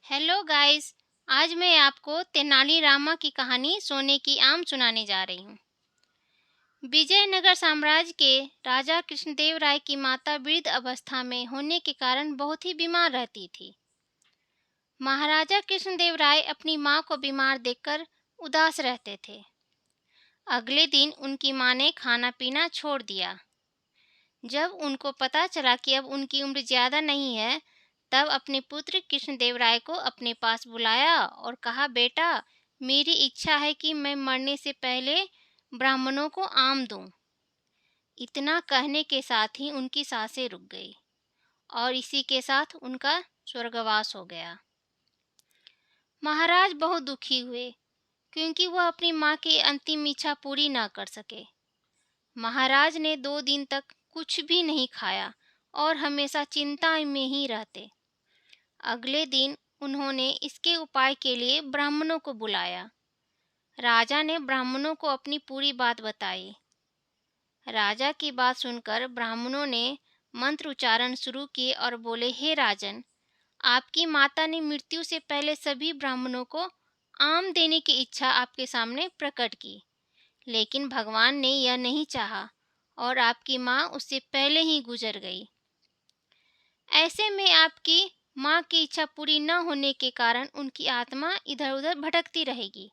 Hello guys. आज मैं आपको तेनाली रामा की कहानी सोने की आम सुनाने जा रही हूँ। विजयनगर साम्राज्य के राजा कृष्णदेव राय की माता वृद्ध अवस्था में होने के कारण बहुत ही बीमार रहती थी। महाराजा कृष्णदेव राय अपनी माँ को बीमार देखकर उदास रहते थे। अगले दिन उनकी माँ ने खाना पीना छोड़ दिया। जब उनको पता चला कि अब उनकी उम्र ज्यादा नहीं है, तब अपने पुत्र कृष्णदेव राय को अपने पास बुलाया और कहा, बेटा, मेरी इच्छा है कि मैं मरने से पहले ब्राह्मणों को आम दूं। इतना कहने के साथ ही उनकी सांसें रुक गई और इसी के साथ उनका स्वर्गवास हो गया। महाराज बहुत दुखी हुए क्योंकि वह अपनी माँ की अंतिम इच्छा पूरी ना कर सके। महाराज ने 2 दिन तक कुछ भी नहीं खाया और हमेशा चिंता में ही रहते। अगले दिन उन्होंने इसके उपाय के लिए ब्राह्मणों को बुलाया। राजा ने ब्राह्मणों को अपनी पूरी बात बताई। राजा की बात सुनकर ब्राह्मणों ने मंत्र उच्चारण शुरू किए और बोले, हे राजन, आपकी माता ने मृत्यु से पहले सभी ब्राह्मणों को आम देने की इच्छा आपके सामने प्रकट की, लेकिन भगवान ने यह नहीं चाहा और आपकी माँ उससे पहले ही गुजर गई। ऐसे में आपकी माँ की इच्छा पूरी न होने के कारण उनकी आत्मा इधर उधर भटकती रहेगी।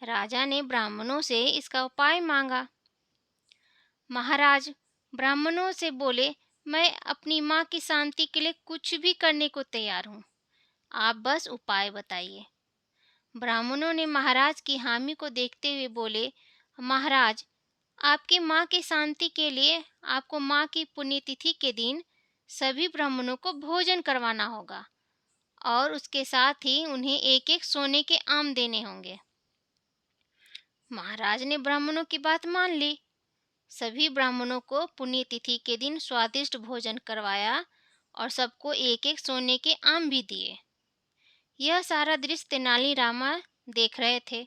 राजा ने ब्राह्मणों से इसका उपाय मांगा। महाराज ब्राह्मणों से बोले, मैं अपनी माँ की शांति के लिए कुछ भी करने को तैयार हूँ, आप बस उपाय बताइए। ब्राह्मणों ने महाराज की हामी को देखते हुए बोले, महाराज, आपकी माँ की शांति के लिए आपको माँ की पुण्यतिथि के दिन सभी ब्राह्मणों को भोजन करवाना होगा और उसके साथ ही उन्हें एक एक सोने के आम देने होंगे। महाराज ने ब्राह्मणों की बात मान ली। सभी ब्राह्मणों को पुण्यतिथि के दिन स्वादिष्ट भोजन करवाया और सबको एक एक सोने के आम भी दिए। यह सारा दृश्य तेनाली रामा देख रहे थे।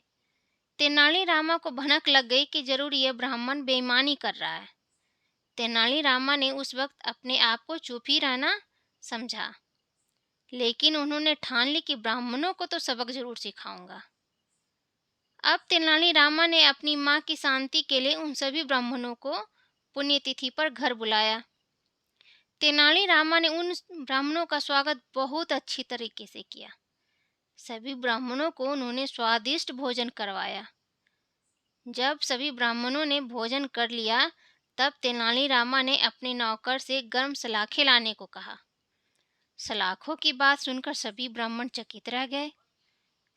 तेनाली रामा को भनक लग गई कि जरूर यह ब्राह्मण बेईमानी कर रहा है। तेनाली रामा ने उस वक्त अपने आप को चुप ही रहना समझा, लेकिन उन्होंने ठान ली कि ब्राह्मणों को तो सबक जरूर सिखाऊंगा। अब तेनाली रामा ने अपनी माँ की शांति के लिए उन सभी ब्राह्मणों को पुण्यतिथि पर घर बुलाया। तेनाली रामा ने उन ब्राह्मणों का स्वागत बहुत अच्छी तरीके से किया। सभी ब्राह्मणों को उन्होंने स्वादिष्ट भोजन करवाया। जब सभी ब्राह्मणों ने भोजन कर लिया, तब तेनाली रामा ने अपने नौकर से गर्म सलाखें लाने को कहा। सलाखों की बात सुनकर सभी ब्राह्मण चकित रह गए।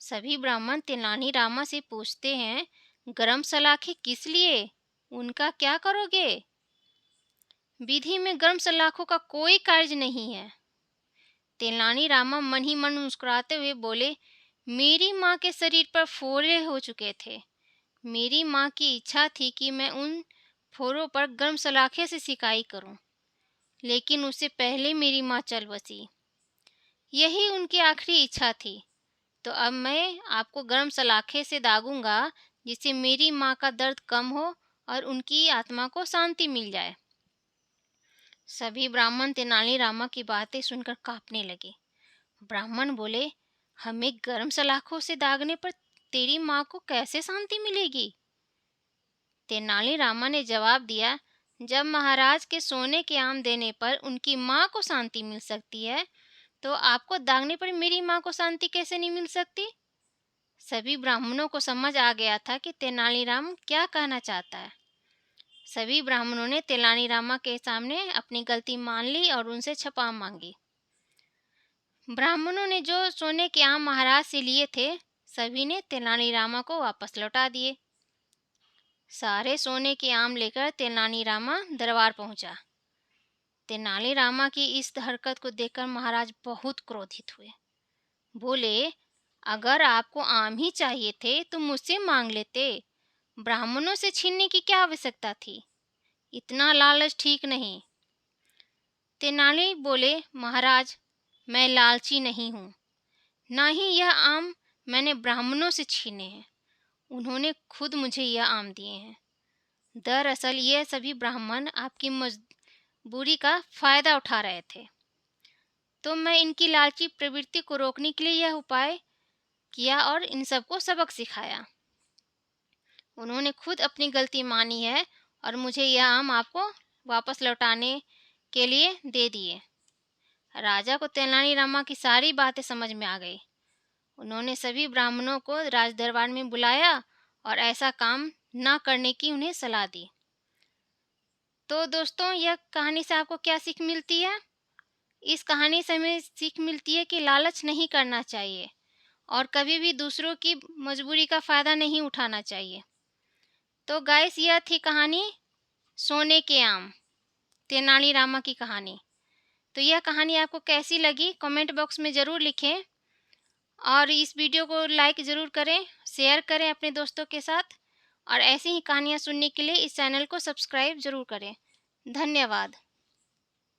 सभी ब्राह्मण तेनाली रामा से पूछते हैं, गरम सलाखें किस लिए? उनका क्या करोगे? विधि में गर्म सलाखों का कोई कार्य नहीं है। तेनाली रामा मन ही मन मुस्कुराते हुए बोले, मेरी माँ के शरीर पर फोड़े हो चुके थे। मेरी माँ की इच्छा थी कि मैं उन फोड़ों पर गर्म सलाखे से सिकाई करूं, लेकिन उससे पहले मेरी माँ चल बसी। यही उनकी आखिरी इच्छा थी। तो अब मैं आपको गर्म सलाखे से दागूंगा, जिससे मेरी माँ का दर्द कम हो और उनकी आत्मा को शांति मिल जाए। सभी ब्राह्मण तेनाली रामा की बातें सुनकर कांपने लगे। ब्राह्मण बोले, हमें गर्म सलाखों से दागने पर तेरी माँ को कैसे शांति मिलेगी? तेनाली रामा ने जवाब दिया, जब महाराज के सोने के आम देने पर उनकी माँ को शांति मिल सकती है, तो आपको दागने पर मेरी माँ को शांति कैसे नहीं मिल सकती? सभी ब्राह्मणों को समझ आ गया था कि तेनालीराम क्या कहना चाहता है। सभी ब्राह्मणों ने तेनाली रामा के सामने अपनी गलती मान ली और उनसे क्षमा मांगी। ब्राह्मणों ने जो सोने के आम महाराज से लिए थे, सभी ने तेनाली रामा को वापस लौटा दिए। सारे सोने के आम लेकर तेनाली रामा दरबार पहुंचा। तेनाली रामा की इस हरकत को देखकर महाराज बहुत क्रोधित हुए। बोले, अगर आपको आम ही चाहिए थे तो मुझसे मांग लेते। ब्राह्मणों से छीनने की क्या आवश्यकता थी? इतना लालच ठीक नहीं। तेनाली बोले, महाराज, मैं लालची नहीं हूँ, ना ही यह आम मैंने ब्राह्मणों से छीने हैं। उन्होंने खुद मुझे यह आम दिए हैं। दरअसल ये सभी ब्राह्मण आपकी मजबूरी का फायदा उठा रहे थे। तो मैं इनकी लालची प्रवृत्ति को रोकने के लिए यह उपाय किया और इन सबको सबक सिखाया। उन्होंने खुद अपनी गलती मानी है और मुझे यह आम आपको वापस लौटाने के लिए दे दिए। राजा को तेनालीरामा की सारी बातें समझ में आ गई। उन्होंने सभी ब्राह्मणों को राजदरबार में बुलाया और ऐसा काम न करने की उन्हें सलाह दी। तो दोस्तों, यह कहानी से आपको क्या सीख मिलती है? इस कहानी से हमें सीख मिलती है कि लालच नहीं करना चाहिए और कभी भी दूसरों की मजबूरी का फ़ायदा नहीं उठाना चाहिए। तो गाइस, यह थी कहानी सोने के आम, तेनालीरामा की कहानी। तो यह कहानी आपको कैसी लगी कमेंट बॉक्स में ज़रूर लिखें और इस वीडियो को लाइक ज़रूर करें, शेयर करें अपने दोस्तों के साथ और ऐसी ही कहानियाँ सुनने के लिए इस चैनल को सब्सक्राइब ज़रूर करें। धन्यवाद।